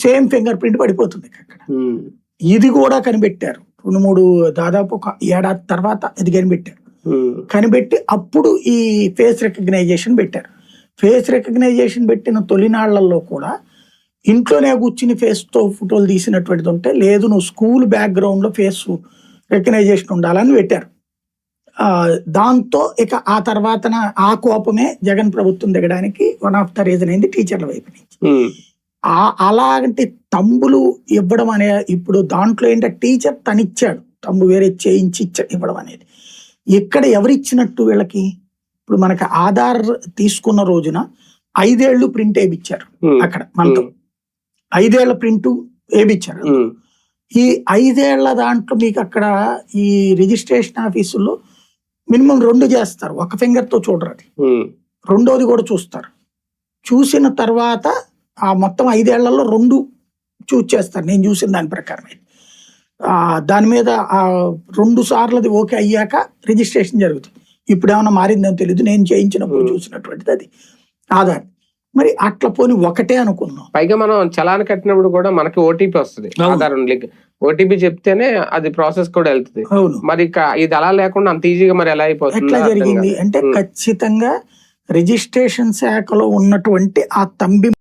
Same finger print పడిపోతుంది అక్కడ. ఇది కూడా కనిపెట్టారు 2-3 దాదాపు 1 ఏడాది తర్వాత ఇది కనిపెట్టారు. కనిపెట్టి అప్పుడు ఈ ఫేస్ రికగ్నైజేషన్ పెట్టారు. ఫేస్ రికగ్నైజేషన్ పెట్టిన తొలినాళ్లలో కూడా ఇంట్లోనే కూర్చుని ఫేస్ తో ఫోటోలు తీసినటువంటిది ఉంటే లేదు, నువ్వు స్కూల్ బ్యాక్గ్రౌండ్ లో ఫేస్ రికగ్నైజేషన్ ఉండాలని పెట్టారు. దాంతో ఇక ఆ తర్వాత ఆ కోపమే జగన్ ప్రభుత్వం దిగడానికి వన్ ఆఫ్ ద రీజన్ అయింది టీచర్ల వైపు నుంచి. అలాంటి తంబులు ఇవ్వడం అనే ఇప్పుడు దాంట్లో ఏంటంటే టీచర్ తనిచ్చాడు తంబు వేరే చేయించి ఇవ్వడం అనేది. ఇక్కడ ఎవరిచ్చినట్టు వీళ్ళకి? ఇప్పుడు మనకి ఆధార్ తీసుకున్న రోజున 5 ఏళ్ళు ప్రింట్ వేయించారు అక్కడ మనతో, 5 ఏళ్ల ప్రింట్ వేయించారు. ఈ 5 ఏళ్ల దాంట్లో మీకు అక్కడ ఈ రిజిస్ట్రేషన్ ఆఫీసుల్లో మినిమం 2 చేస్తారు, ఒక ఫింగర్ తో చూడరు, అది రెండోది కూడా చూస్తారు. చూసిన తర్వాత ఆ మొత్తం 5 ఏళ్లలో 2 చూస్ చేస్తారు నేను చూసిన దాని ప్రకారం. దాని మీద 2 సార్లు ఓకే అయ్యాక రిజిస్ట్రేషన్ జరుగుతుంది. ఇప్పుడు ఏమైనా మారిందని తెలియదు, నేను చేయించినప్పుడు చూసినటువంటిది అది ఆధార్. మరి అట్లా పోని ఒకటే అనుకున్నాం. పైగా మనం చలాన్ కట్టినప్పుడు కూడా మనకి ఓటీపీ వస్తుంది, ఆధార్ ఓటీపీ చెప్తేనే అది ప్రాసెస్ కూడా వెళ్తుంది. మరి ఇది అలా లేకుండా అంత ఈజీగా మరి ఎలా అయిపోతుంది? ఎట్లా జరిగింది అంటే ఖచ్చితంగా రిజిస్ట్రేషన్ శాఖలో ఉన్నటువంటి ఆ తంబి